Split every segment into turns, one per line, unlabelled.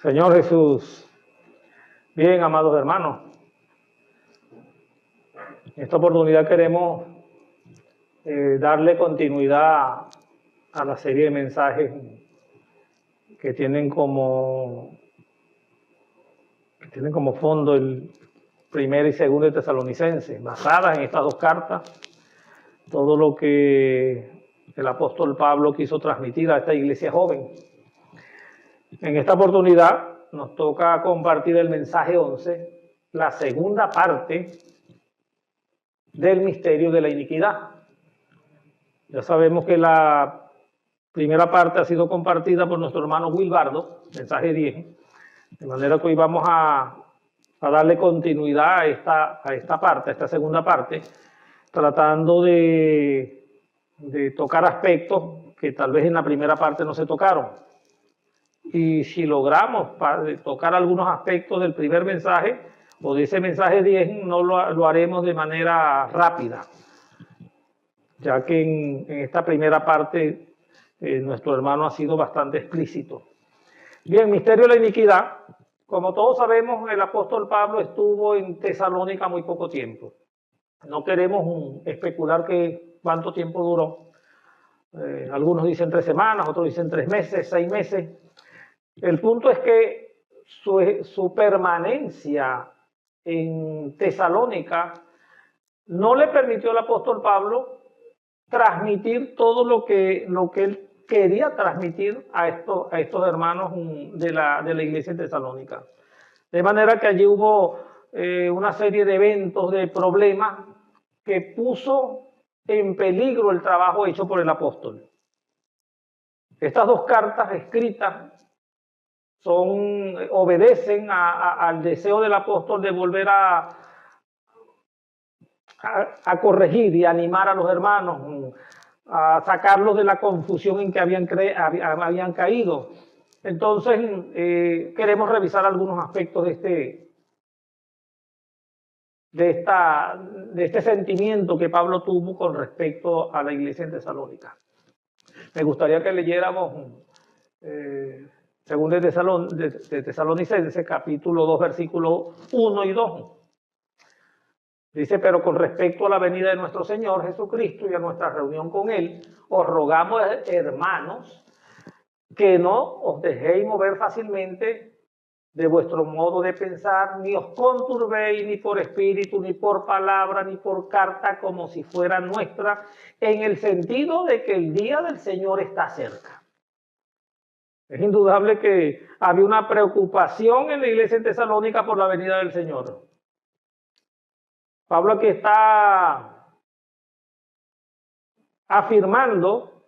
Señor Jesús, bien, amados hermanos, en esta oportunidad queremos darle continuidad a la serie de mensajes que tienen como fondo el primero y segundo de Tesalonicenses, basadas en estas dos cartas, todo lo que el apóstol Pablo quiso transmitir a esta iglesia joven. En esta oportunidad nos toca compartir el mensaje 11, la segunda parte del misterio de la iniquidad. Ya sabemos que la primera parte ha sido compartida por nuestro hermano Wilbardo, mensaje 10, de manera que hoy vamos a darle continuidad a esta segunda parte, tratando de tocar aspectos que tal vez en la primera parte no se tocaron. Y si logramos tocar algunos aspectos del primer mensaje o de ese mensaje 10, no lo haremos de manera rápida, ya que en esta primera parte nuestro hermano ha sido bastante explícito. Bien, misterio de la iniquidad. Como todos sabemos, el apóstol Pablo estuvo en Tesalónica muy poco tiempo. No queremos especular cuánto tiempo duró. Algunos dicen 3 semanas, otros dicen 3 meses, 6 meses. El punto es que su permanencia en Tesalónica no le permitió al apóstol Pablo transmitir todo lo que él quería transmitir a estos hermanos de la iglesia en Tesalónica. De manera que allí hubo una serie de eventos, de problemas que puso en peligro el trabajo hecho por el apóstol. Estas dos cartas escritas obedecen al deseo del apóstol de volver a corregir y animar a los hermanos, a sacarlos de la confusión en que habían caído. Entonces, queremos revisar algunos aspectos de este sentimiento que Pablo tuvo con respecto a la iglesia en Tesalónica. Me gustaría que leyéramos según de Tesalonicenses, capítulo 2, versículos 1 y 2. Dice: pero con respecto a la venida de nuestro Señor Jesucristo y a nuestra reunión con Él, os rogamos, hermanos, que no os dejéis mover fácilmente de vuestro modo de pensar, ni os conturbéis ni por espíritu, ni por palabra, ni por carta, como si fuera nuestra, en el sentido de que el día del Señor está cerca. Es indudable que había una preocupación en la iglesia en Tesalónica por la venida del Señor. Pablo aquí está afirmando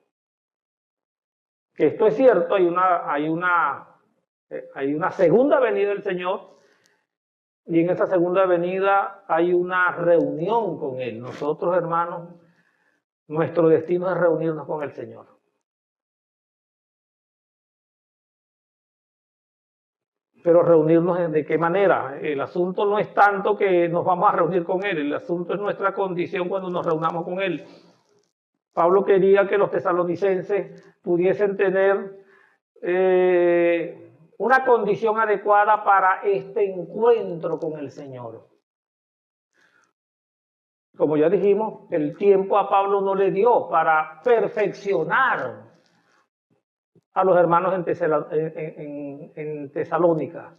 que esto es cierto, hay una segunda venida del Señor, y en esa segunda venida hay una reunión con Él. Nosotros, hermanos, nuestro destino es reunirnos con el Señor. Pero reunirnos ¿de qué manera? El asunto no es tanto que nos vamos a reunir con Él, el asunto es nuestra condición cuando nos reunamos con Él. Pablo quería que los tesalonicenses pudiesen tener una condición adecuada para este encuentro con el Señor. Como ya dijimos, el tiempo a Pablo no le dio para perfeccionar a los hermanos en Tesalónica.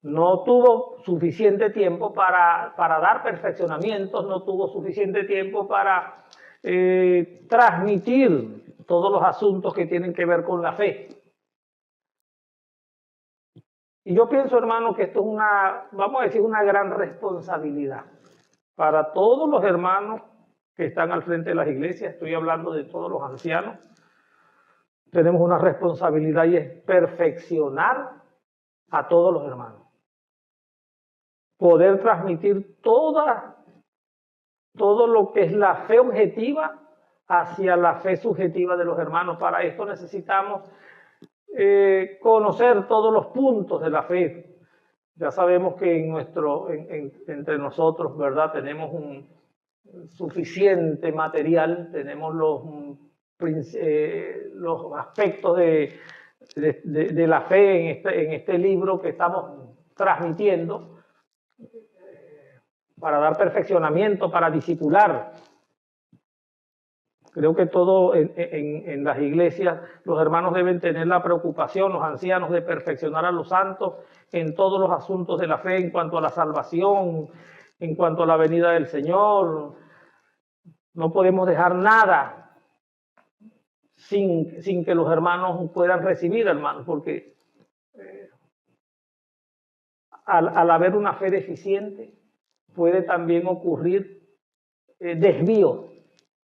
No tuvo suficiente tiempo para dar perfeccionamientos, no tuvo suficiente tiempo para transmitir todos los asuntos que tienen que ver con la fe. Y yo pienso, hermano, que esto es vamos a decir, una gran responsabilidad para todos los hermanos que están al frente de las iglesias. Estoy hablando de todos los ancianos. Tenemos una responsabilidad y es perfeccionar a todos los hermanos. Poder transmitir todo lo que es la fe objetiva hacia la fe subjetiva de los hermanos. Para esto necesitamos conocer todos los puntos de la fe. Ya sabemos que entre nosotros, ¿verdad?, tenemos un suficiente material, tenemos los aspectos de la fe en este libro que estamos transmitiendo, para dar perfeccionamiento, para discipular. Creo que todo en las iglesias, los hermanos deben tener la preocupación, los ancianos, de perfeccionar a los santos en todos los asuntos de la fe, en cuanto a la salvación, en cuanto a la venida del Señor. No podemos dejar nada sin que los hermanos puedan recibir, hermanos, porque al haber una fe deficiente, puede también ocurrir desvío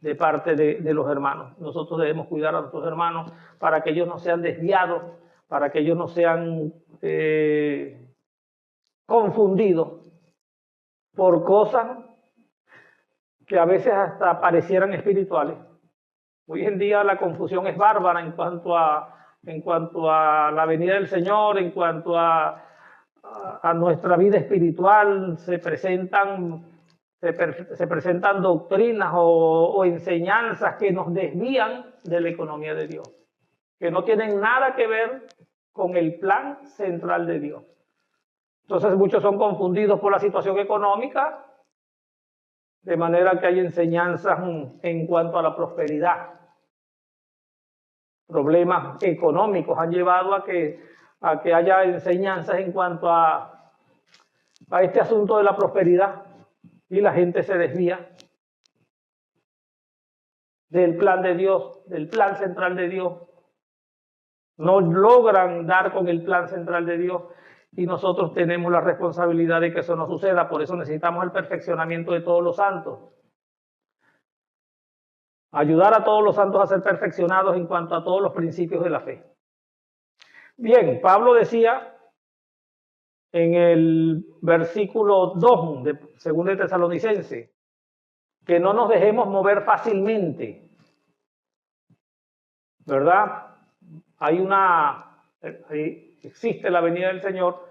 de parte de los hermanos. Nosotros debemos cuidar a nuestros hermanos para que ellos no sean desviados, para que ellos no sean confundidos por cosas que a veces hasta parecieran espirituales. Hoy en día la confusión es bárbara en cuanto a la venida del Señor, en cuanto a nuestra vida espiritual. Se presentan doctrinas o enseñanzas que nos desvían de la economía de Dios, que no tienen nada que ver con el plan central de Dios. Entonces muchos son confundidos por la situación económica, de manera que hay enseñanzas en cuanto a la prosperidad. Problemas económicos han llevado a que haya enseñanzas en cuanto a este asunto de la prosperidad, y la gente se desvía del plan de Dios, del plan central de Dios. No logran dar con el plan central de Dios, y nosotros tenemos la responsabilidad de que eso no suceda. Por eso necesitamos el perfeccionamiento de todos los santos. Ayudar a todos los santos a ser perfeccionados en cuanto a todos los principios de la fe. Bien, Pablo decía en el versículo 2 de 2 de Tesalonicenses que no nos dejemos mover fácilmente, ¿verdad? Existe la venida del Señor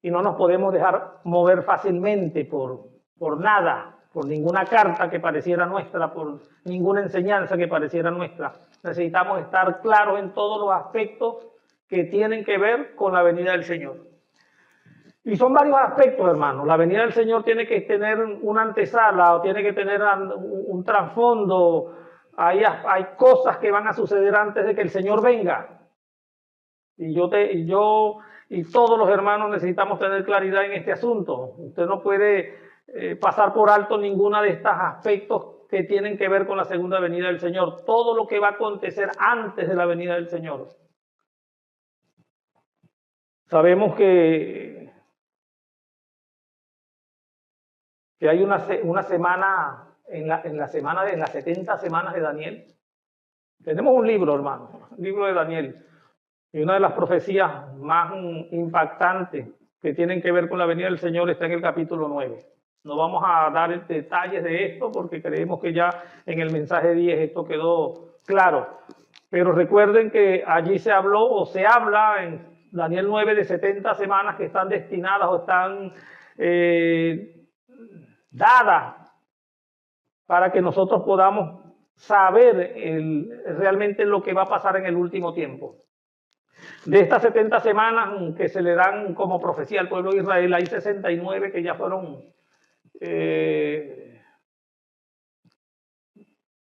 y no nos podemos dejar mover fácilmente por nada, por ninguna carta que pareciera nuestra, por ninguna enseñanza que pareciera nuestra. Necesitamos estar claros en todos los aspectos que tienen que ver con la venida del Señor. Y son varios aspectos, hermanos. La venida del Señor tiene que tener una antesala, o tiene que tener un trasfondo. Hay cosas que van a suceder antes de que el Señor venga. Y yo y todos los hermanos necesitamos tener claridad en este asunto. Usted no puede pasar por alto ninguno de estos aspectos que tienen que ver con la segunda venida del Señor. Todo lo que va a acontecer antes de la venida del Señor. Sabemos que hay una semana, en las 70 semanas de Daniel. Tenemos un libro, hermano, un libro de Daniel. Y una de las profecías más impactantes que tienen que ver con la venida del Señor está en el capítulo 9. No vamos a dar detalles de esto porque creemos que ya en el mensaje 10 esto quedó claro. Pero recuerden que allí se habló o se habla en Daniel 9 de 70 semanas que están destinadas o están dadas para que nosotros podamos saber realmente lo que va a pasar en el último tiempo. De estas 70 semanas que se le dan como profecía al pueblo de Israel, hay 69 que ya fueron,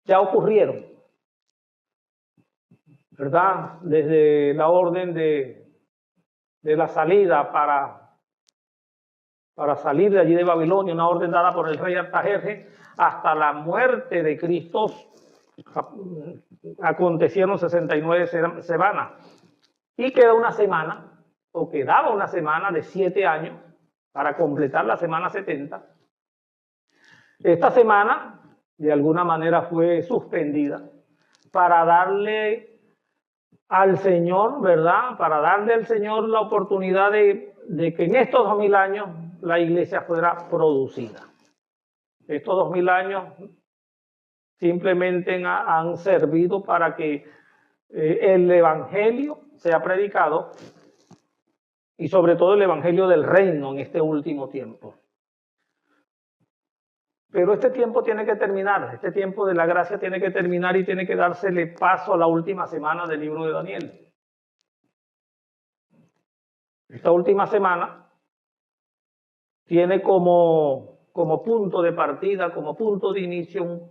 ya ocurrieron, ¿verdad? Desde la orden de la salida para salir de allí de Babilonia, una orden dada por el rey Artajerjes, hasta la muerte de Cristo, acontecieron 69 semanas. Y queda una semana, o quedaba una semana de 7 años para completar la semana 70. Esta semana, de alguna manera, fue suspendida para darle al Señor, ¿verdad? Para darle al Señor la oportunidad de que en estos 2000 años la iglesia fuera producida. Estos 2000 años simplemente han servido para que el evangelio sea predicado, y sobre todo el evangelio del reino en este último tiempo. Pero este tiempo tiene que terminar, este tiempo de la gracia tiene que terminar y tiene que dársele paso a la última semana del libro de Daniel. Esta última semana tiene como punto de partida, como punto de inicio,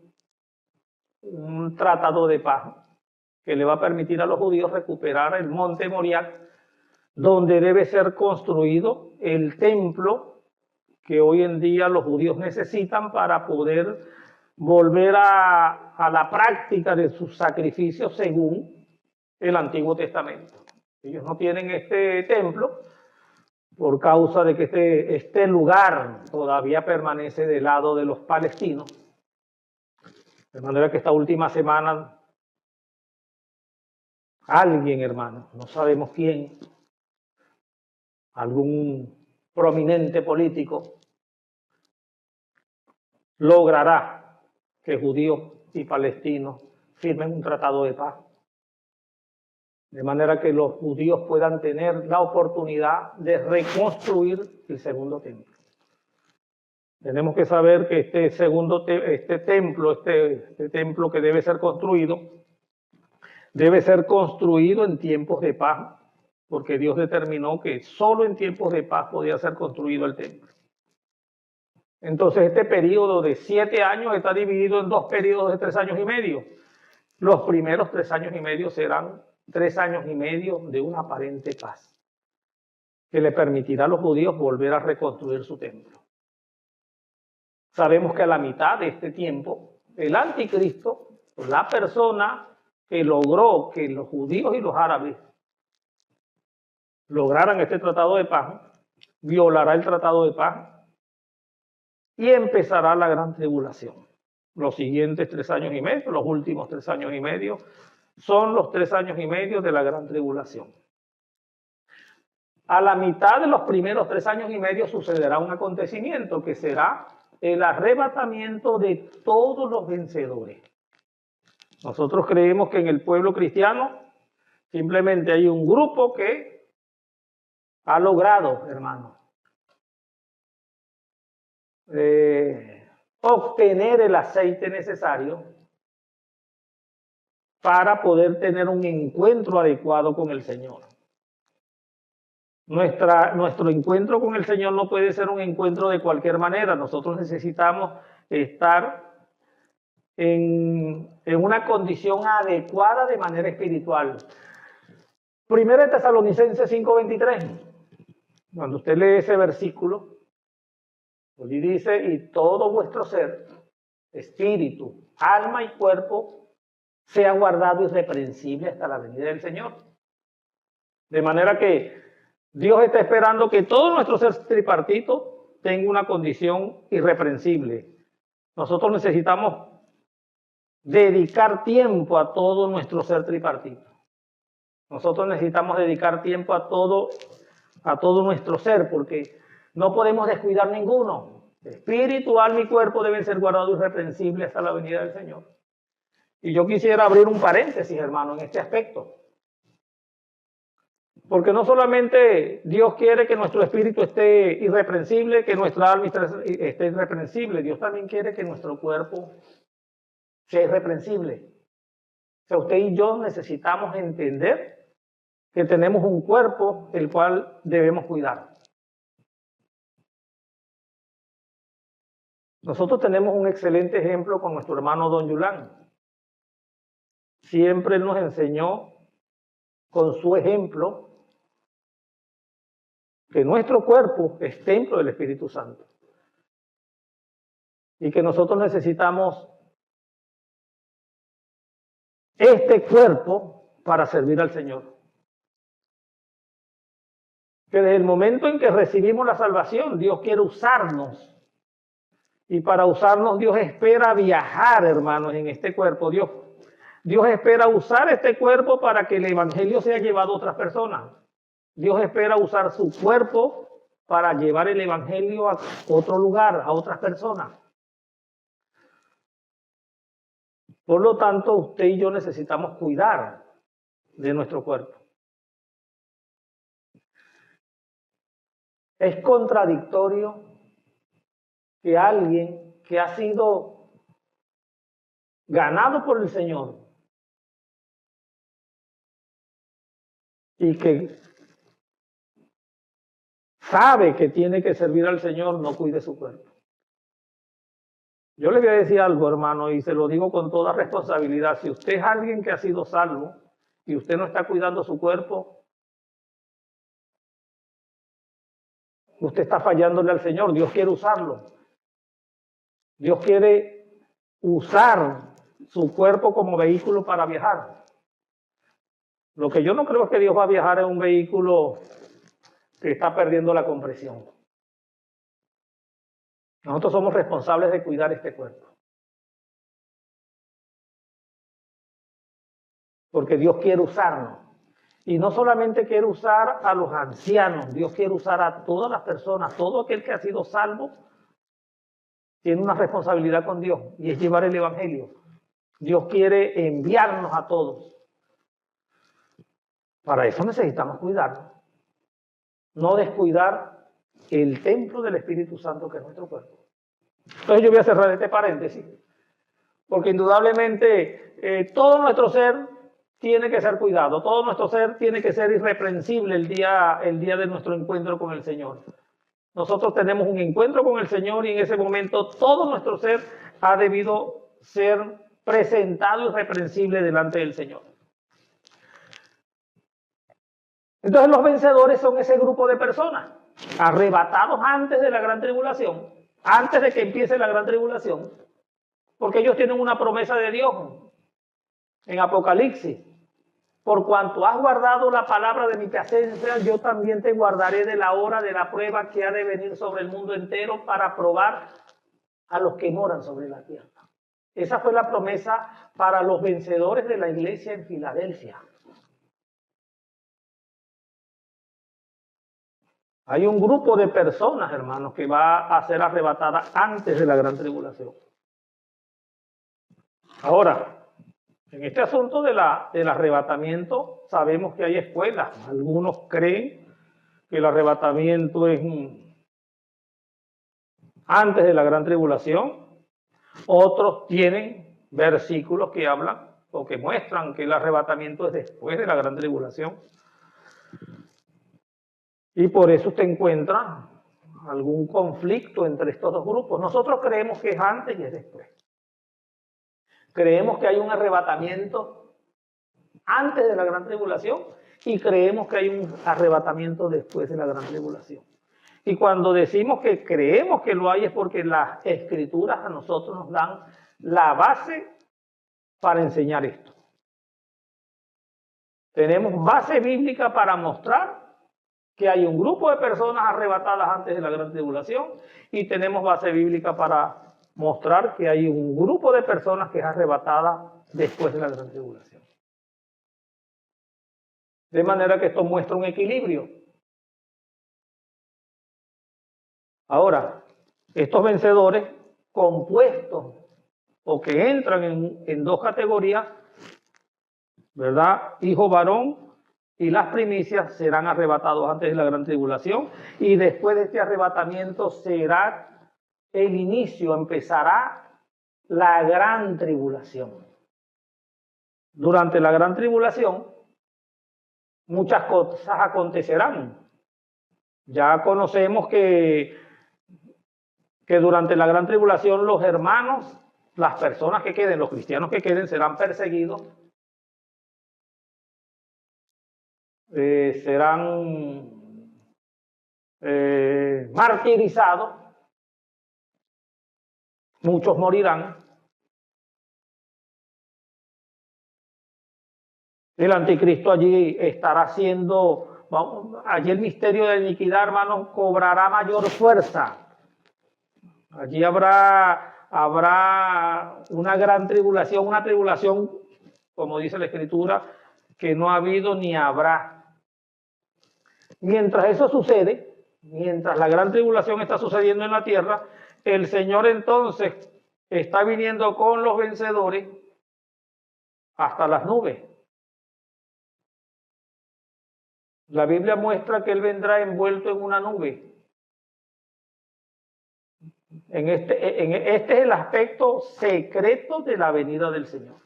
un tratado de paz que le va a permitir a los judíos recuperar el monte Moriah, donde debe ser construido el templo que hoy en día los judíos necesitan para poder volver a la práctica de sus sacrificios según el Antiguo Testamento. Ellos no tienen este templo por causa de que este lugar todavía permanece del lado de los palestinos. De manera que esta última semana alguien, hermano, no sabemos quién, algún prominente político, logrará que judíos y palestinos firmen un tratado de paz. De manera que los judíos puedan tener la oportunidad de reconstruir el segundo templo. Tenemos que saber que este templo que debe ser construido en tiempos de paz, porque Dios determinó que solo en tiempos de paz podía ser construido el templo. Entonces este periodo de 7 años está dividido en 2 periodos de 3 años y medio. Los primeros 3 años y medio serán 3 años y medio de una aparente paz, que le permitirá a los judíos volver a reconstruir su templo. Sabemos que a la mitad de este tiempo, el anticristo, la persona que logró que los judíos y los árabes lograran este tratado de paz, violará el tratado de paz y empezará la gran tribulación. Los siguientes 3 años y medio, los últimos 3 años y medio, son los 3 años y medio de la gran tribulación. A la mitad de los primeros 3 años y medio sucederá un acontecimiento que será el arrebatamiento de todos los vencedores. Nosotros creemos que en el pueblo cristiano simplemente hay un grupo que ha logrado, hermano, obtener el aceite necesario para poder tener un encuentro adecuado con el Señor. Nuestro encuentro con el Señor no puede ser un encuentro de cualquier manera. Nosotros necesitamos estar en una condición adecuada de manera espiritual. Primera de Tesalonicenses 5:23. Cuando usted lee ese versículo, allí dice, y todo vuestro ser, espíritu, alma y cuerpo, sea guardado irreprensible hasta la venida del Señor. De manera que Dios está esperando que todo nuestro ser tripartito tenga una condición irreprensible. Nosotros necesitamos dedicar tiempo a todo nuestro ser tripartito. Nosotros necesitamos dedicar tiempo a todo nuestro ser, porque no podemos descuidar ninguno. Espíritu, alma y cuerpo deben ser guardados irreprensibles hasta la venida del Señor. Y yo quisiera abrir un paréntesis, hermano, en este aspecto. Porque no solamente Dios quiere que nuestro espíritu esté irreprensible, que nuestra alma esté irreprensible, Dios también quiere que nuestro cuerpo sea irreprensible. O sea, usted y yo necesitamos entender que tenemos un cuerpo el cual debemos cuidar. Nosotros tenemos un excelente ejemplo con nuestro hermano Don Yulán. Siempre nos enseñó con su ejemplo que nuestro cuerpo es templo del Espíritu Santo y que nosotros necesitamos este cuerpo para servir al Señor. Que desde el momento en que recibimos la salvación, Dios quiere usarnos. Y para usarnos, Dios espera viajar, hermanos, en este cuerpo. Dios espera usar este cuerpo para que el evangelio sea llevado a otras personas. Dios espera usar su cuerpo para llevar el evangelio a otro lugar, a otras personas. Por lo tanto, usted y yo necesitamos cuidar de nuestro cuerpo. Es contradictorio que alguien que ha sido ganado por el Señor y que sabe que tiene que servir al Señor, no cuide su cuerpo. Yo le voy a decir algo, hermano, y se lo digo con toda responsabilidad. Si usted es alguien que ha sido salvo y usted no está cuidando su cuerpo, usted está fallándole al Señor. Dios quiere usarlo. Dios quiere usar su cuerpo como vehículo para viajar. Lo que yo no creo es que Dios va a viajar en un vehículo que está perdiendo la compresión. Nosotros somos responsables de cuidar este cuerpo. Porque Dios quiere usarnos. Y no solamente quiere usar a los ancianos, Dios quiere usar a todas las personas. Todo aquel que ha sido salvo tiene una responsabilidad con Dios y es llevar el evangelio. Dios quiere enviarnos a todos. Para eso necesitamos cuidarnos. No descuidar el templo del Espíritu Santo que es nuestro cuerpo. Entonces yo voy a cerrar este paréntesis, porque indudablemente todo nuestro ser tiene que ser cuidado, todo nuestro ser tiene que ser irreprensible el día de nuestro encuentro con el Señor. Nosotros tenemos un encuentro con el Señor y en ese momento todo nuestro ser ha debido ser presentado irreprensible delante del Señor. Entonces los vencedores son ese grupo de personas arrebatados antes de la gran tribulación, antes de que empiece la gran tribulación, porque ellos tienen una promesa de Dios en Apocalipsis. Por cuanto has guardado la palabra de mi presencia, yo también te guardaré de la hora de la prueba que ha de venir sobre el mundo entero para probar a los que moran sobre la tierra. Esa fue la promesa para los vencedores de la iglesia en Filadelfia. Hay un grupo de personas, hermanos, que va a ser arrebatada antes de la gran tribulación. Ahora, en este asunto del arrebatamiento, sabemos que hay escuelas. Algunos creen que el arrebatamiento es antes de la gran tribulación. Otros tienen versículos que hablan o que muestran que el arrebatamiento es después de la gran tribulación. Y por eso usted encuentra algún conflicto entre estos dos grupos. Nosotros creemos que es antes y es después. Creemos que hay un arrebatamiento antes de la gran tribulación y creemos que hay un arrebatamiento después de la gran tribulación. Y cuando decimos que creemos que lo hay es porque las escrituras a nosotros nos dan la base para enseñar esto. Tenemos base bíblica para mostrar que hay un grupo de personas arrebatadas antes de la gran tribulación y tenemos base bíblica para mostrar que hay un grupo de personas que es arrebatada después de la gran tribulación. De manera que esto muestra un equilibrio. Ahora, estos vencedores compuestos o que entran en dos categorías, ¿verdad? Hijo varón y las primicias serán arrebatados antes de la gran tribulación y después de este arrebatamiento será el inicio, empezará la gran tribulación. Durante la gran tribulación, muchas cosas acontecerán. Ya conocemos que durante la gran tribulación los hermanos, las personas que queden, los cristianos que queden, serán perseguidos, serán martirizados, muchos morirán. El anticristo allí estará haciendo, allí el misterio de la iniquidad, hermanos, cobrará mayor fuerza. Allí habrá una gran tribulación, una tribulación, como dice la Escritura, que no ha habido ni habrá. Mientras eso sucede, mientras la gran tribulación está sucediendo en la tierra, el Señor entonces está viniendo con los vencedores hasta las nubes. La Biblia muestra que Él vendrá envuelto en una nube. Este es el aspecto secreto de la venida del Señor.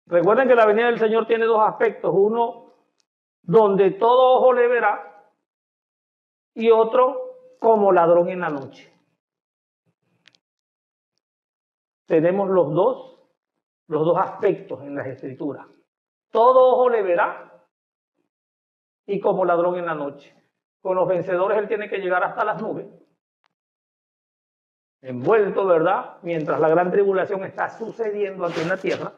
Recuerden que la venida del Señor tiene dos aspectos. Uno, donde todo ojo le verá, y otro como ladrón en la noche. Tenemos los dos aspectos en las Escrituras. Todo ojo le verá y como ladrón en la noche. Con los vencedores él tiene que llegar hasta las nubes, envuelto, ¿verdad? Mientras la gran tribulación está sucediendo aquí en la tierra.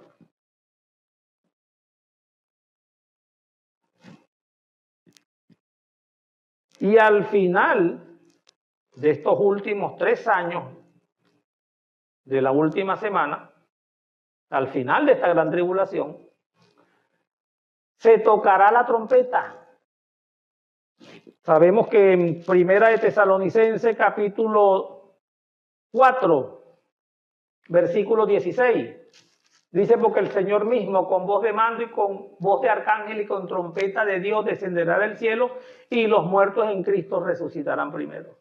Y al final de estos últimos 3 años, de la última semana, al final de esta gran tribulación, se tocará la trompeta. Sabemos que en Primera de Tesalonicenses, capítulo 4, versículo 16, dice: porque el Señor mismo, con voz de mando y con voz de arcángel y con trompeta de Dios, descenderá del cielo, y los muertos en Cristo resucitarán primero.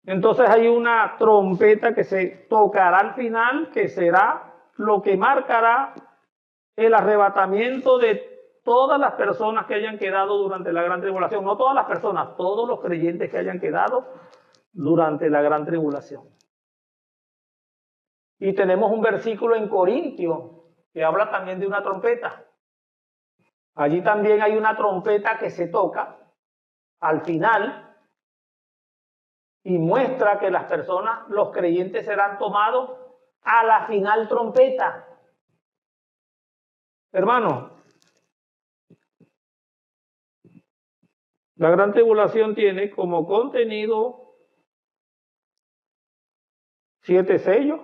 Entonces hay una trompeta que se tocará al final, que será lo que marcará el arrebatamiento de todas las personas que hayan quedado durante la gran tribulación. No todas las personas, todos los creyentes que hayan quedado durante la gran tribulación. Y tenemos un versículo en Corintios que habla también de una trompeta. Allí también hay una trompeta que se toca al final y muestra que las personas, los creyentes, serán tomados a la final trompeta. Hermanos, la gran tribulación tiene como contenido 7 sellos.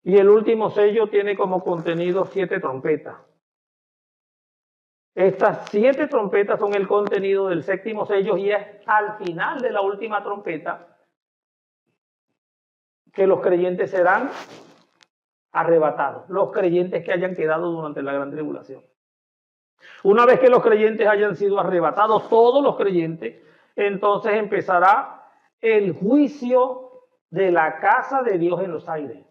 Y el último sello tiene como contenido 7 trompetas. Estas 7 trompetas son el contenido del 7º sello y es al final de la última trompeta que los creyentes serán arrebatados, los creyentes que hayan quedado durante la gran tribulación. Una vez que los creyentes hayan sido arrebatados, todos los creyentes, entonces empezará el juicio de la casa de Dios en los aires.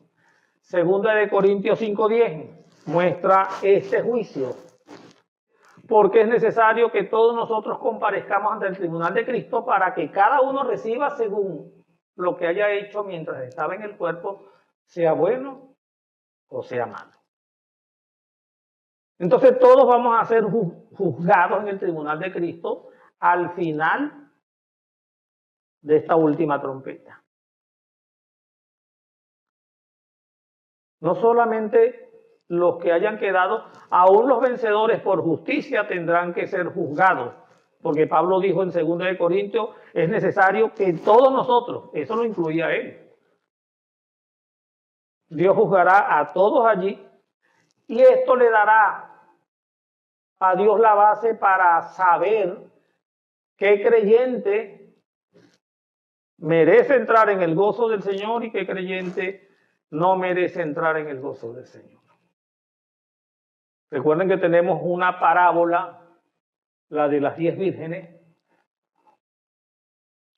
Segunda de Corintios 5:10 muestra este juicio, porque es necesario que todos nosotros comparezcamos ante el tribunal de Cristo para que cada uno reciba según lo que haya hecho mientras estaba en el cuerpo, sea bueno o sea malo. Entonces todos vamos a ser juzgados en el tribunal de Cristo al final de esta última trompeta. No solamente los que hayan quedado, aún los vencedores por justicia tendrán que ser juzgados, porque Pablo dijo en 2 de Corintios, es necesario que todos nosotros, eso lo incluía él, Dios juzgará a todos allí, y esto le dará a Dios la base para saber qué creyente merece entrar en el gozo del Señor y qué creyente no merece entrar en el gozo del Señor. Recuerden que tenemos una parábola, la de las 10 vírgenes,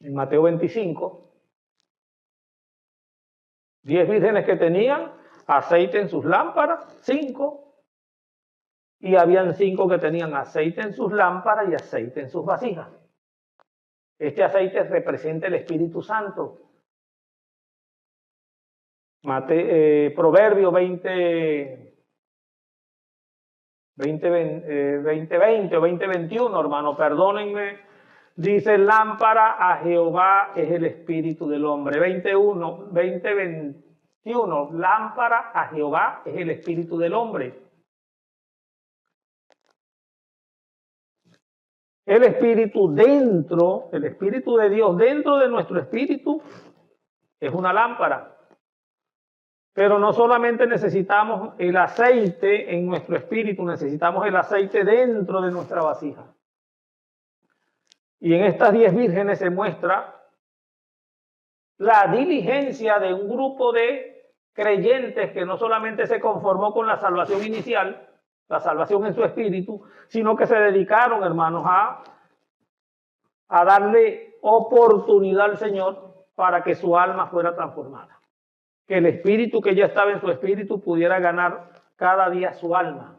en Mateo 25. 10 vírgenes que tenían aceite en sus lámparas, 5, y habían 5 que tenían aceite en sus lámparas y aceite en sus vasijas. Este aceite representa el Espíritu Santo. Proverbio 20, 20 o 20:21, hermano, perdónenme, dice: lámpara a Jehová es el espíritu del hombre. 20:21, lámpara a Jehová es el espíritu del hombre. El espíritu dentro, el espíritu de Dios dentro de nuestro espíritu es una lámpara. Pero no solamente necesitamos el aceite en nuestro espíritu, necesitamos el aceite dentro de nuestra vasija. Y en estas 10 vírgenes se muestra la diligencia de un grupo de creyentes que no solamente se conformó con la salvación inicial, la salvación en su espíritu, sino que se dedicaron, hermanos, a darle oportunidad al Señor para que su alma fuera transformada. Que el espíritu que ya estaba en su espíritu pudiera ganar cada día su alma.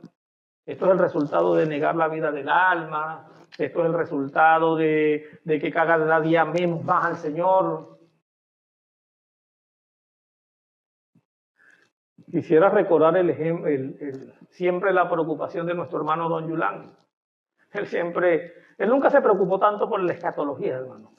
Esto es el resultado de negar la vida del alma, Esto es el resultado de que cada día amemos más al Señor. Quisiera recordar siempre la preocupación de nuestro hermano Don Yulán. Él nunca se preocupó tanto por la escatología, hermano.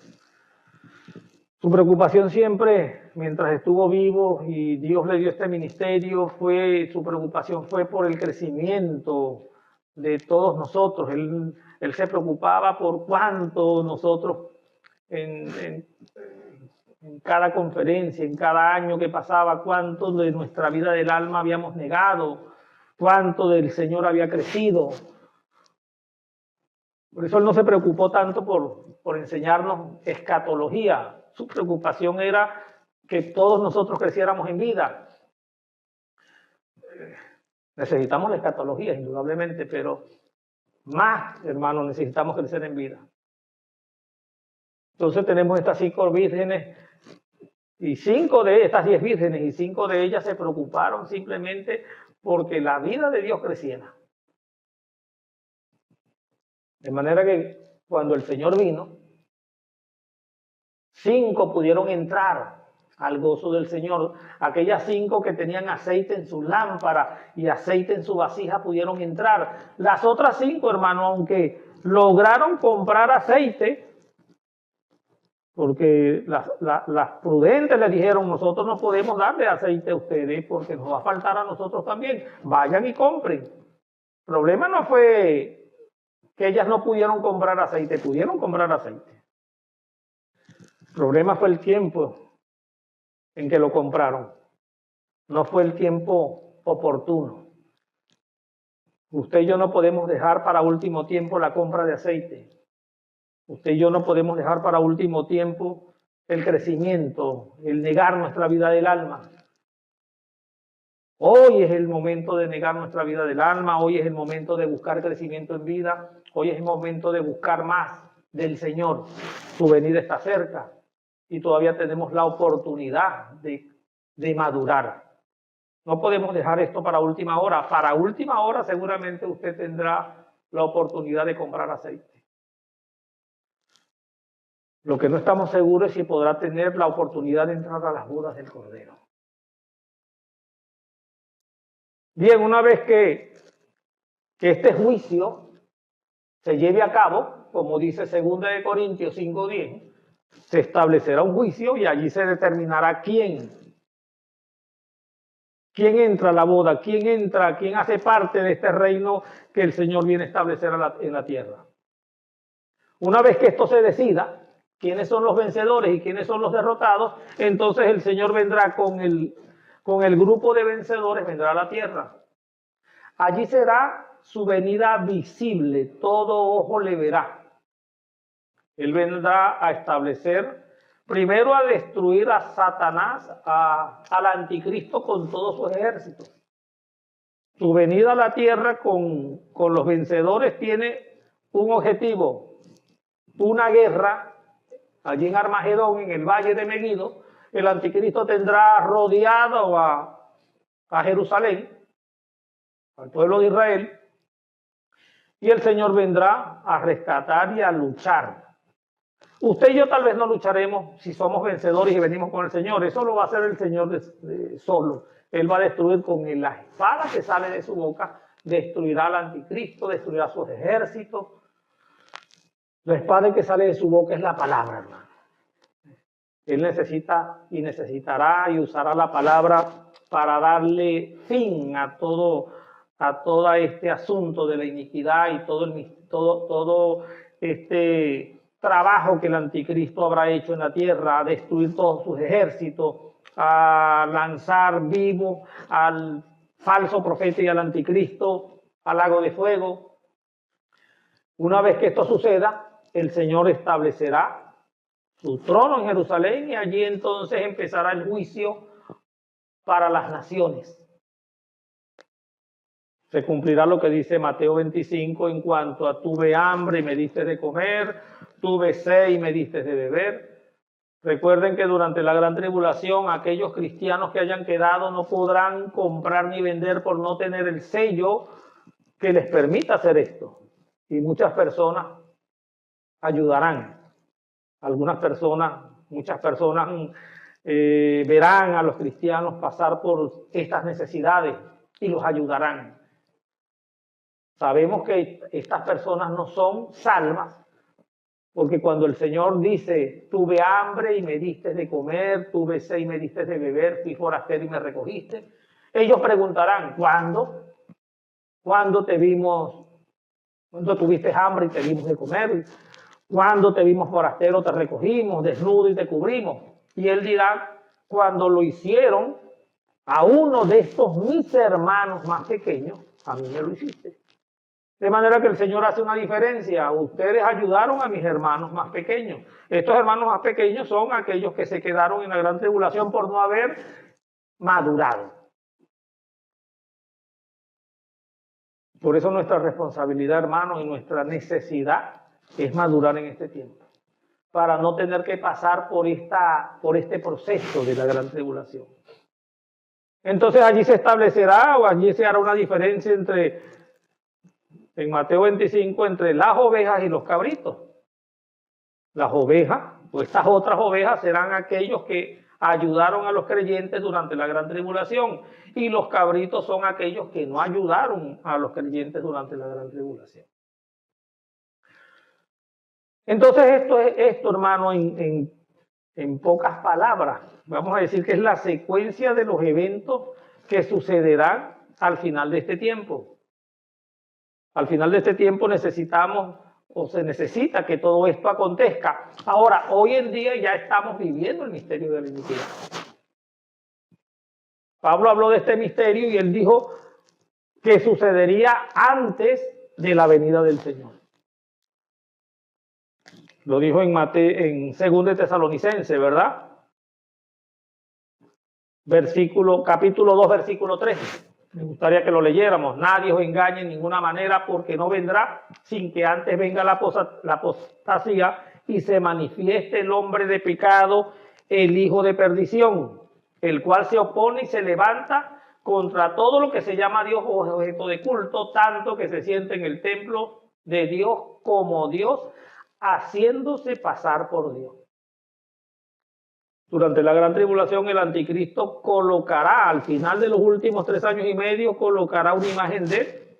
Su preocupación siempre, mientras estuvo vivo y Dios le dio este ministerio, su preocupación fue por el crecimiento de todos nosotros. Él se preocupaba por cuánto nosotros en cada conferencia, en cada año que pasaba, cuánto de nuestra vida del alma habíamos negado, cuánto del Señor había crecido. Por eso él no se preocupó tanto por enseñarnos escatología. Su preocupación era que todos nosotros creciéramos en vida. Necesitamos la escatología, indudablemente, pero más, hermanos, necesitamos crecer en vida. Entonces tenemos estas 5 vírgenes, y 5 de estas 10 vírgenes, y 5 de ellas se preocuparon simplemente porque la vida de Dios creciera. De manera que cuando el Señor vino, 5 pudieron entrar al gozo del Señor. Aquellas 5 que tenían aceite en su lámpara y aceite en su vasija pudieron entrar. Las otras 5, hermano, aunque lograron comprar aceite, porque las prudentes le dijeron, nosotros no podemos darle aceite a ustedes porque nos va a faltar a nosotros también. Vayan y compren. El problema no fue que ellas no pudieron comprar aceite, pudieron comprar aceite. El problema fue el tiempo en que lo compraron. No fue el tiempo oportuno. Usted y yo no podemos dejar para último tiempo la compra de aceite. Usted y yo no podemos dejar para último tiempo el crecimiento, el negar nuestra vida del alma. Hoy es el momento de negar nuestra vida del alma, hoy es el momento de buscar crecimiento en vida, hoy es el momento de buscar más del Señor. Su venida está cerca y todavía tenemos la oportunidad de madurar. No podemos dejar esto para última hora. Para última hora seguramente usted tendrá la oportunidad de comprar aceite. Lo que no estamos seguros es si podrá tener la oportunidad de entrar a las bodas del Cordero. Bien, una vez que este juicio se lleve a cabo, como dice 2 Corintios 5:10, se establecerá un juicio y allí se determinará quién entra a la boda, quién hace parte de este reino que el Señor viene a establecer en la tierra. Una vez que esto se decida, quiénes son los vencedores y quiénes son los derrotados, entonces el Señor vendrá con el grupo de vencedores, vendrá a la tierra. Allí será su venida visible, todo ojo le verá. Él vendrá a establecer, primero a destruir a Satanás, al anticristo con todos sus ejércitos. Su venida a la tierra con los vencedores tiene un objetivo, una guerra. Allí en Armagedón, en el valle de Megiddo, el anticristo tendrá rodeado a Jerusalén, al pueblo de Israel, y el Señor vendrá a rescatar y a luchar. Usted y yo tal vez no lucharemos si somos vencedores y venimos con el Señor. Eso lo va a hacer el Señor solo. Él va a destruir con la espada que sale de su boca, destruirá al anticristo, destruirá sus ejércitos. La espada que sale de su boca es la palabra, hermano. Él necesita y necesitará y usará la palabra para darle fin a todo este asunto de la iniquidad y todo este trabajo que el anticristo habrá hecho en la tierra, a destruir todos sus ejércitos, a lanzar vivo al falso profeta y al anticristo al lago de fuego. Una vez que esto suceda, el Señor establecerá su trono en Jerusalén y allí entonces empezará el juicio para las naciones. Se cumplirá lo que dice Mateo 25 en cuanto a tuve hambre y me diste de comer, tuve sed y me diste de beber. Recuerden que durante la gran tribulación aquellos cristianos que hayan quedado no podrán comprar ni vender por no tener el sello que les permita hacer esto. Y muchas personas ayudarán. Algunas personas, muchas personas verán a los cristianos pasar por estas necesidades y los ayudarán. Sabemos que estas personas no son salvas, porque cuando el Señor dice, tuve hambre y me diste de comer, tuve sed y me diste de beber, fui forastero y me recogiste, ellos preguntarán, ¿cuándo? ¿Cuándo te vimos? ¿Cuándo tuviste hambre y te dimos de comer? ¿Cuándo te vimos forastero, te recogimos, desnudo y te cubrimos? Y él dirá, cuando lo hicieron a uno de estos mis hermanos más pequeños, a mí me lo hiciste. De manera que el Señor hace una diferencia. Ustedes ayudaron a mis hermanos más pequeños. Estos hermanos más pequeños son aquellos que se quedaron en la gran tribulación por no haber madurado. Por eso nuestra responsabilidad, hermanos, y nuestra necesidad es madurar en este tiempo, para no tener que pasar por este proceso de la gran tribulación. Entonces allí se establecerá o allí se hará una diferencia en Mateo 25, entre las ovejas y los cabritos. Las ovejas, o estas otras ovejas, serán aquellos que ayudaron a los creyentes durante la gran tribulación, y los cabritos son aquellos que no ayudaron a los creyentes durante la gran tribulación. Entonces esto hermano, en pocas palabras, vamos a decir que es la secuencia de los eventos que sucederán al final de este tiempo. Al final de este tiempo necesitamos, o se necesita, que todo esto acontezca. Ahora, hoy en día ya estamos viviendo el misterio de la iniquidad. Pablo habló de este misterio y él dijo que sucedería antes de la venida del Señor. Lo dijo en 2 Tesalonicenses, ¿verdad? Capítulo 2, versículo 3. Me gustaría que lo leyéramos. Nadie os engañe en ninguna manera, porque no vendrá sin que antes venga la apostasía y se manifieste el hombre de pecado, el hijo de perdición, el cual se opone y se levanta contra todo lo que se llama Dios o objeto de culto, tanto que se siente en el templo de Dios como Dios, haciéndose pasar por Dios. Durante la gran tribulación el anticristo colocará, al final de los últimos 3 años y medio, colocará una imagen de él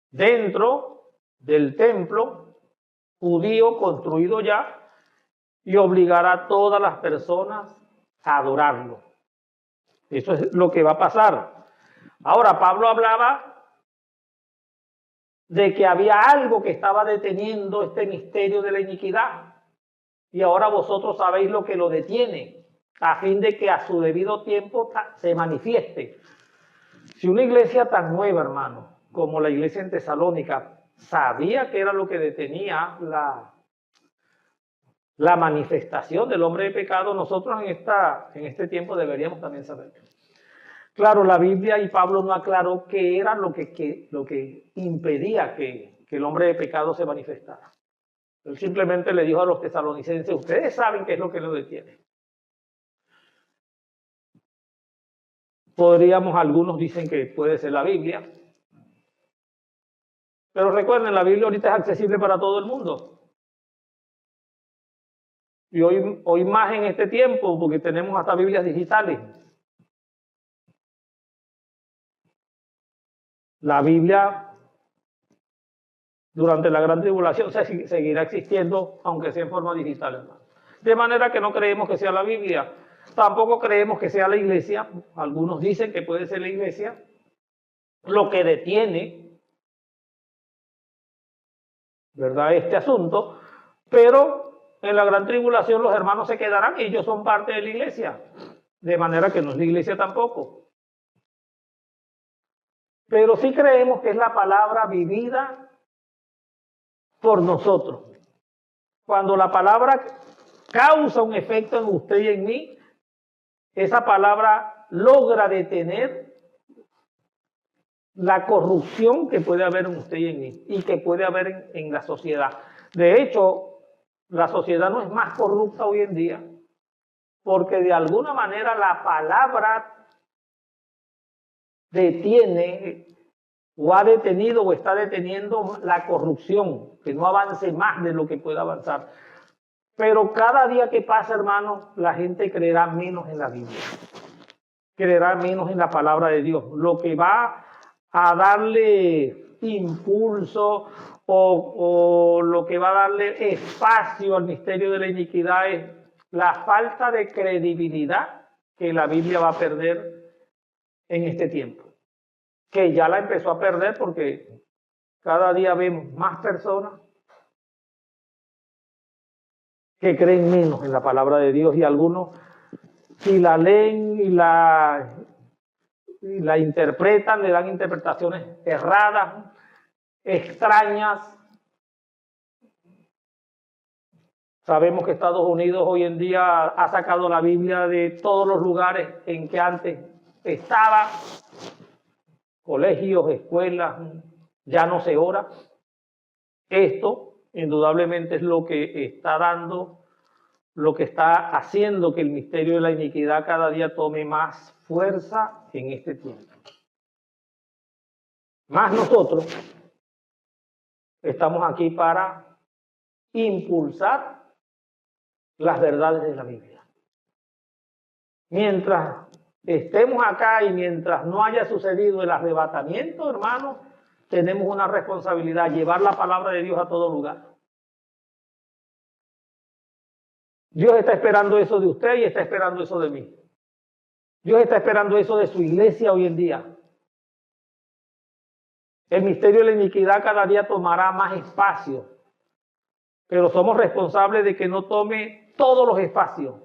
dentro del templo judío construido ya y obligará a todas las personas a adorarlo. Eso es lo que va a pasar. Ahora, Pablo hablaba de que había algo que estaba deteniendo este misterio de la iniquidad. Y ahora vosotros sabéis lo que lo detiene, a fin de que a su debido tiempo se manifieste. Si una iglesia tan nueva, hermano, como la iglesia en Tesalónica, sabía que era lo que detenía la manifestación del hombre de pecado, nosotros en este tiempo deberíamos también saberlo. Claro, la Biblia y Pablo no aclaró qué era lo que impedía que el hombre de pecado se manifestara. Él simplemente le dijo a los tesalonicenses, ustedes saben qué es lo que lo detiene. Algunos dicen que puede ser la Biblia. Pero recuerden, la Biblia ahorita es accesible para todo el mundo. Y hoy más en este tiempo, porque tenemos hasta Biblias digitales. La Biblia durante la gran tribulación seguirá existiendo, aunque sea en forma digital, hermano. De manera que no creemos que sea la Biblia. Tampoco creemos que sea la iglesia. Algunos dicen que puede ser la iglesia lo que detiene, ¿verdad?, este asunto. Pero en la gran tribulación los hermanos se quedarán y ellos son parte de la iglesia. De manera que no es la iglesia tampoco. Pero sí creemos que es la palabra vivida por nosotros. Cuando la palabra causa un efecto en usted y en mí, esa palabra logra detener la corrupción que puede haber en usted y en mí, y que puede haber en la sociedad. De hecho, la sociedad no es más corrupta hoy en día, porque de alguna manera la palabra detiene o ha detenido o está deteniendo la corrupción, que no avance más de lo que pueda avanzar. Pero cada día que pasa, hermano, la gente creerá menos en la Biblia, creerá menos en la palabra de Dios. Lo que va a darle impulso o lo que va a darle espacio al misterio de la iniquidad es la falta de credibilidad que la Biblia va a perder en este tiempo, que ya la empezó a perder porque cada día vemos más personas que creen menos en la palabra de Dios, y algunos, si la leen y la interpretan, le dan interpretaciones erradas, extrañas. Sabemos que Estados Unidos hoy en día ha sacado la Biblia de todos los lugares en que antes estaba, colegios, escuelas, ya no se ora. Esto indudablemente es lo que está dando, lo que está haciendo que el misterio de la iniquidad cada día tome más fuerza en este tiempo. Más nosotros estamos aquí para impulsar las verdades de la Biblia. Mientras estemos acá y mientras no haya sucedido el arrebatamiento, hermanos, tenemos una responsabilidad, llevar la palabra de Dios a todo lugar. Dios está esperando eso de usted y está esperando eso de mí. Dios está esperando eso de su iglesia hoy en día. El misterio de la iniquidad cada día tomará más espacio, pero somos responsables de que no tome todos los espacios.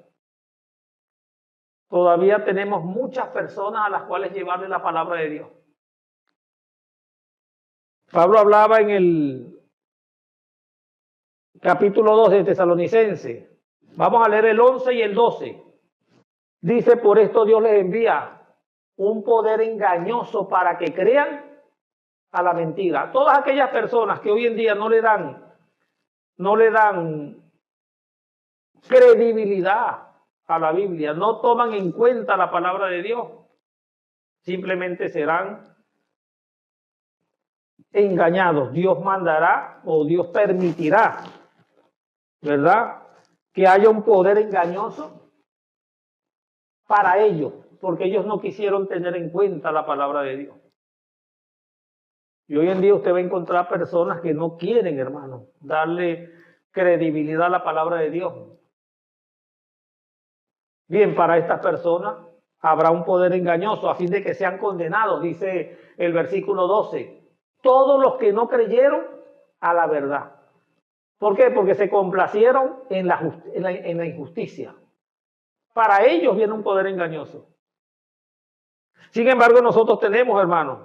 Todavía tenemos muchas personas a las cuales llevarle la palabra de Dios. Pablo hablaba en el capítulo 2 de Tesalonicenses. Vamos a leer el 11 y el 12. Dice, por esto Dios les envía un poder engañoso para que crean a la mentira. Todas aquellas personas que hoy en día no le dan credibilidad a la Biblia, no toman en cuenta la palabra de Dios, simplemente serán engañados. Dios mandará o Dios permitirá, ¿verdad?, que haya un poder engañoso para ellos, porque ellos no quisieron tener en cuenta la palabra de Dios. Y hoy en día usted va a encontrar personas que no quieren, hermano, darle credibilidad a la palabra de Dios. Bien, para estas personas habrá un poder engañoso a fin de que sean condenados, dice el versículo 12. Todos los que no creyeron a la verdad. ¿Por qué? Porque se complacieron en la injusticia. Para ellos viene un poder engañoso. Sin embargo, nosotros tenemos, hermanos,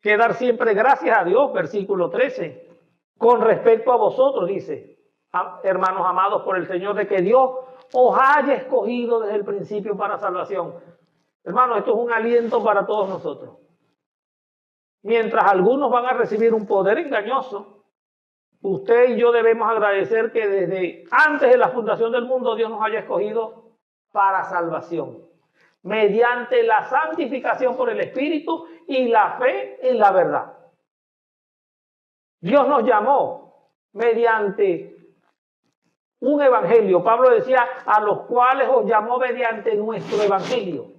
que dar siempre gracias a Dios, versículo 13. Con respecto a vosotros, dice, hermanos amados por el Señor, de que Dios os haya escogido desde el principio para salvación. Hermanos, esto es un aliento para todos nosotros. Mientras algunos van a recibir un poder engañoso, usted y yo debemos agradecer que desde antes de la fundación del mundo Dios nos haya escogido para salvación, mediante la santificación por el Espíritu y la fe en la verdad. Dios nos llamó mediante un evangelio. Pablo decía, a los cuales os llamó mediante nuestro evangelio.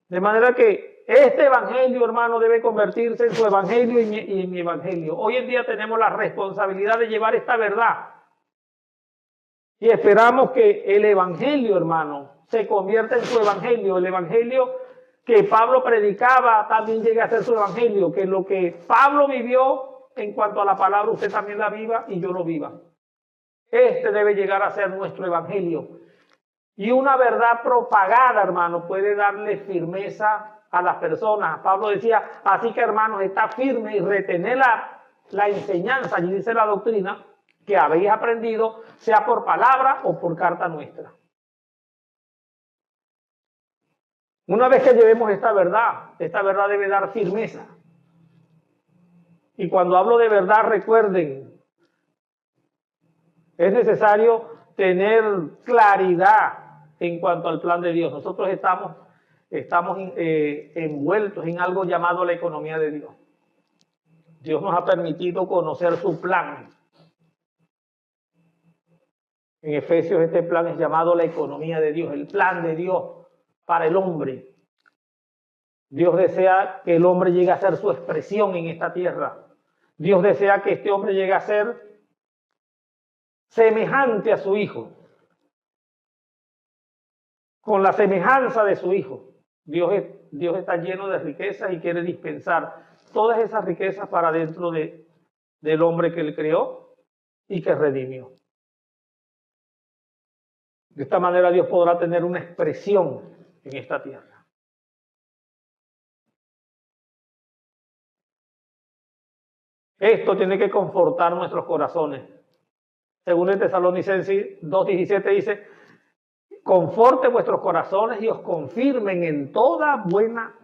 De manera que este evangelio, hermano, debe convertirse en su evangelio y en mi evangelio. Hoy en día tenemos la responsabilidad de llevar esta verdad. Y esperamos que el evangelio, hermano, se convierta en su evangelio. El evangelio que Pablo predicaba también llegue a ser su evangelio. Que lo que Pablo vivió en cuanto a la palabra, usted también la viva y yo lo viva. Este debe llegar a ser nuestro evangelio. Y una verdad propagada, hermano, puede darle firmeza a las personas. Pablo decía, así que, hermanos, está firme y retener la enseñanza, allí dice la doctrina, que habéis aprendido, sea por palabra o por carta nuestra. Una vez que llevemos esta verdad debe dar firmeza. Y cuando hablo de verdad, recuerden, es necesario tener claridad en cuanto al plan de Dios. Nosotros estamos envueltos en algo llamado la economía de Dios. Dios nos ha permitido conocer su plan. En Efesios este plan es llamado la economía de Dios, el plan de Dios para el hombre. Dios desea que el hombre llegue a ser su expresión en esta tierra. Dios desea que este hombre llegue a ser semejante a su Hijo, con la semejanza de su Hijo. Dios está lleno de riquezas y quiere dispensar todas esas riquezas para dentro del hombre que Él creó y que redimió. De esta manera Dios podrá tener una expresión en esta tierra. Esto tiene que confortar nuestros corazones. Según el Tesalonicenses 2:17 dice, conforte vuestros corazones y os confirmen en toda buena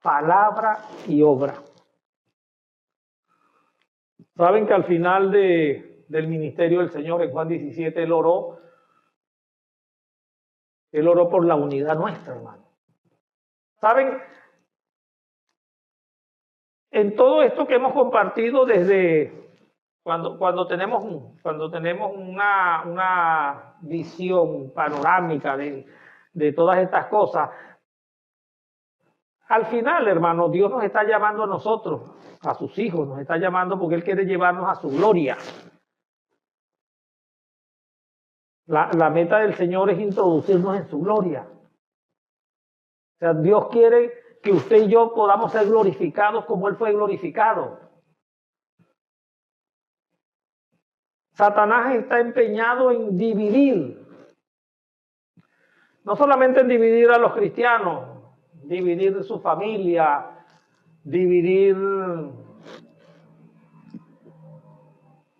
palabra y obra. Saben que al final del ministerio del Señor, en Juan 17, Él oró por la unidad nuestra, hermano. ¿Saben? En todo esto que hemos compartido desde cuando tenemos una visión panorámica de todas estas cosas, al final, hermano, Dios nos está llamando a nosotros, a sus hijos, nos está llamando porque Él quiere llevarnos a su gloria. La meta del Señor es introducirnos en su gloria. O sea, Dios quiere que usted y yo podamos ser glorificados como Él fue glorificado. Satanás está empeñado en dividir. No solamente en dividir a los cristianos, dividir su familia, dividir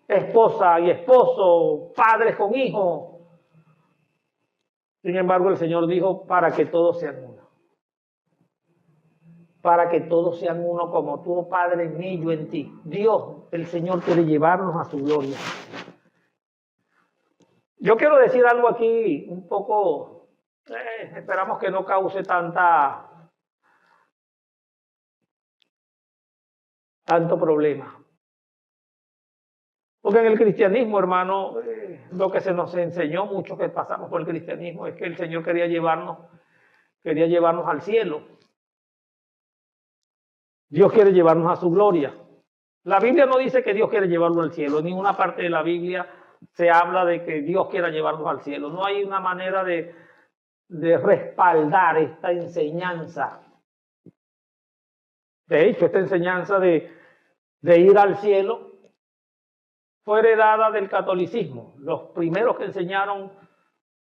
esposa y esposo, padres con hijos. Sin embargo, el Señor dijo, para que todos sean uno. Para que todos sean uno como tú, Padre, en mí, yo en ti. Dios, el Señor, quiere llevarnos a su gloria. Yo quiero decir algo aquí un poco, esperamos que no cause tanto problema. Porque en el cristianismo, hermano, lo que se nos enseñó, muchos que pasamos por el cristianismo, es que el Señor quería llevarnos al cielo. Dios quiere llevarnos a su gloria. La Biblia no dice que Dios quiere llevarnos al cielo. En ninguna parte de la Biblia se habla de que Dios quiera llevarnos al cielo. No hay una manera de respaldar esta enseñanza. De hecho, esta enseñanza de ir al cielo fue heredada del catolicismo. Los primeros que enseñaron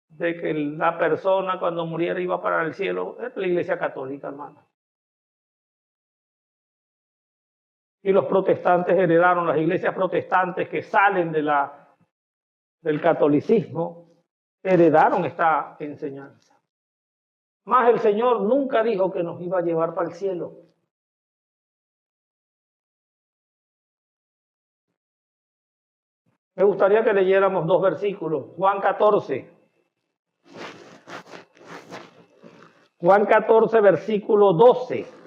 de que la persona cuando muriera iba para el cielo es la Iglesia Católica, hermano. Y los protestantes heredaron, las iglesias protestantes que salen del catolicismo, heredaron esta enseñanza. Más el Señor nunca dijo que nos iba a llevar para el cielo. Me gustaría que leyéramos 2 versículos. Juan 14. Juan 14, versículo 12.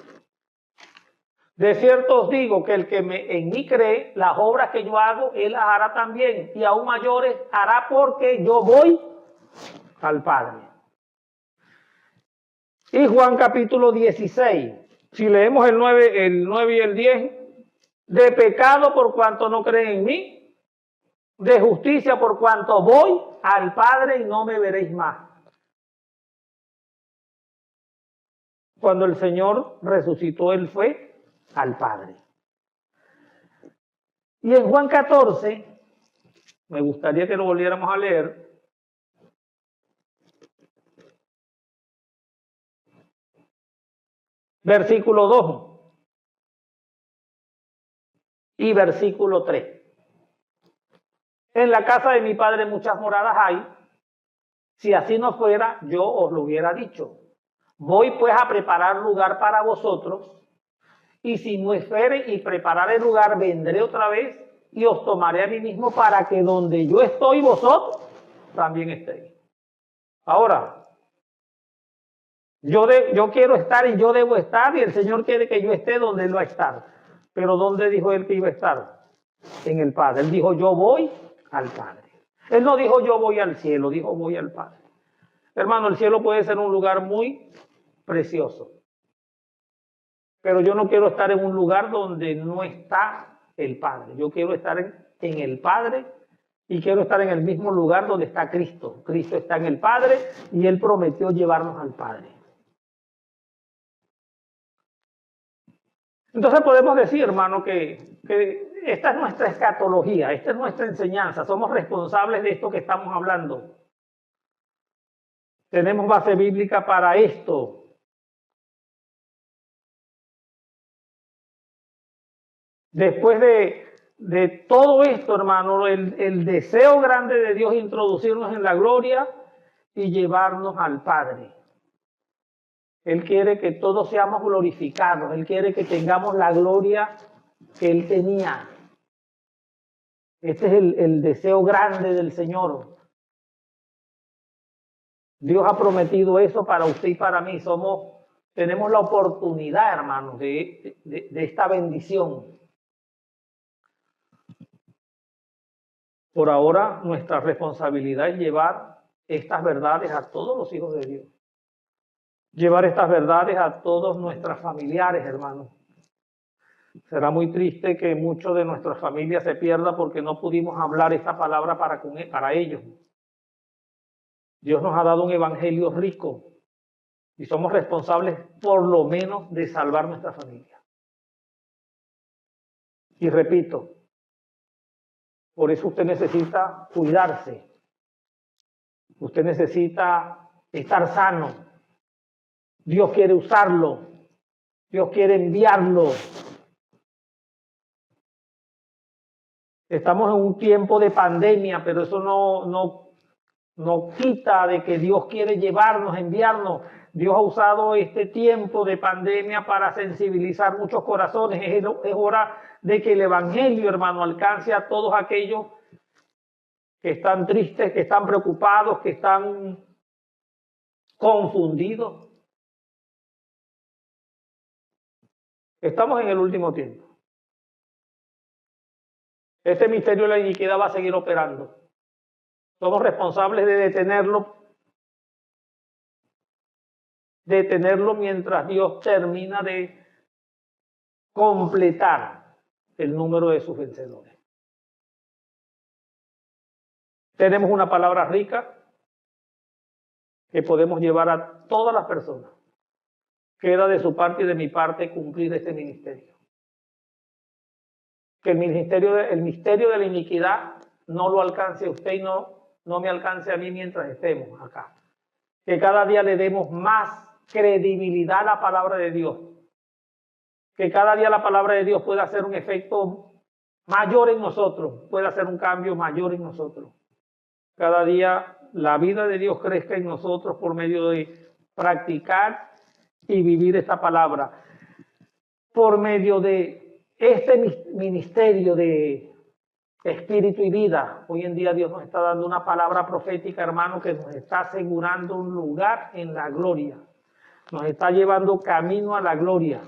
De cierto os digo que el que en mí cree, las obras que yo hago, él las hará también, y aún mayores hará porque yo voy al Padre. Y Juan capítulo 16, si leemos el 9 y el 10, de pecado por cuanto no creen en mí, de justicia por cuanto voy al Padre y no me veréis más. Cuando el Señor resucitó, Él fue al Padre. Y en Juan 14, me gustaría que lo volviéramos a leer. Versículo 2 y versículo 3. En la casa de mi Padre muchas moradas hay. Si así no fuera, yo os lo hubiera dicho. Voy pues a preparar lugar para vosotros. Y si no fuere y preparar el lugar, vendré otra vez y os tomaré a mí mismo para que donde yo estoy, vosotros también estéis. Ahora, yo quiero estar y yo debo estar y el Señor quiere que yo esté donde Él va a estar. Pero ¿dónde dijo él que iba a estar? En el Padre. Él dijo, yo voy al Padre. Él no dijo, yo voy al cielo, dijo, voy al Padre. Hermano, el cielo puede ser un lugar muy precioso. Pero yo no quiero estar en un lugar donde no está el Padre. Yo quiero estar en el Padre y quiero estar en el mismo lugar donde está Cristo. Cristo está en el Padre y Él prometió llevarnos al Padre. Entonces podemos decir, hermano, que esta es nuestra escatología, esta es nuestra enseñanza. Somos responsables de esto que estamos hablando. Tenemos base bíblica para esto. Después de todo esto, hermano, el deseo grande de Dios es introducirnos en la gloria y llevarnos al Padre. Él quiere que todos seamos glorificados. Él quiere que tengamos la gloria que Él tenía. Este es el deseo grande del Señor. Dios ha prometido eso para usted y para mí. Tenemos la oportunidad, hermanos, de esta bendición. Por ahora, nuestra responsabilidad es llevar estas verdades a todos los hijos de Dios. Llevar estas verdades a todos nuestros familiares, hermanos. Será muy triste que muchos de nuestras familias se pierdan porque no pudimos hablar esta palabra para ellos. Dios nos ha dado un evangelio rico y somos responsables por lo menos de salvar nuestra familia. Y repito, por eso usted necesita cuidarse. Usted necesita estar sano. Dios quiere usarlo. Dios quiere enviarlo. Estamos en un tiempo de pandemia, pero eso no quita de que Dios quiere llevarnos, enviarnos. Dios ha usado este tiempo de pandemia para sensibilizar muchos corazones. Es hora de que el evangelio, hermano, alcance a todos aquellos que están tristes, que están preocupados, que están confundidos. Estamos en el último tiempo. Este misterio de la iniquidad va a seguir operando. Somos responsables de detenerlo mientras Dios termina de completar el número de sus vencedores. Tenemos una palabra rica que podemos llevar a todas las personas. Queda de su parte y de mi parte cumplir este ministerio. Que el misterio de la iniquidad no lo alcance a usted y no me alcance a mí mientras estemos acá. Que cada día le demos más credibilidad a la palabra de Dios. Que cada día la palabra de Dios pueda hacer un efecto mayor en nosotros, pueda hacer un cambio mayor en nosotros. Cada día la vida de Dios crezca en nosotros por medio de practicar y vivir esta palabra. Por medio de este ministerio de espíritu y vida. Hoy en día Dios nos está dando una palabra profética, hermano, que nos está asegurando un lugar en la gloria. Nos está llevando camino a la gloria.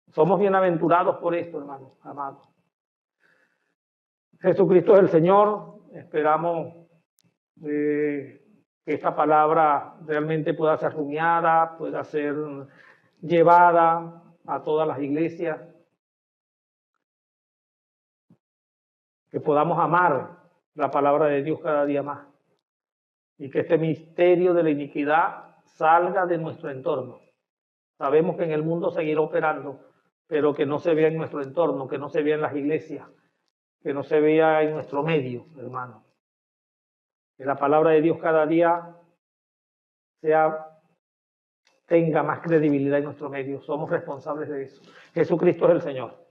Somos bienaventurados por esto, hermano, amado. Jesucristo es el Señor. Esperamos que esta palabra realmente pueda ser rumiada, pueda ser llevada a todas las iglesias. Que podamos amar la palabra de Dios cada día más. Y que este misterio de la iniquidad salga de nuestro entorno. Sabemos que en el mundo seguirá operando, pero que no se vea en nuestro entorno, que no se vea en las iglesias, que no se vea en nuestro medio, hermano. Que la palabra de Dios cada día tenga más credibilidad en nuestro medio. Somos responsables de eso. Jesucristo es el Señor.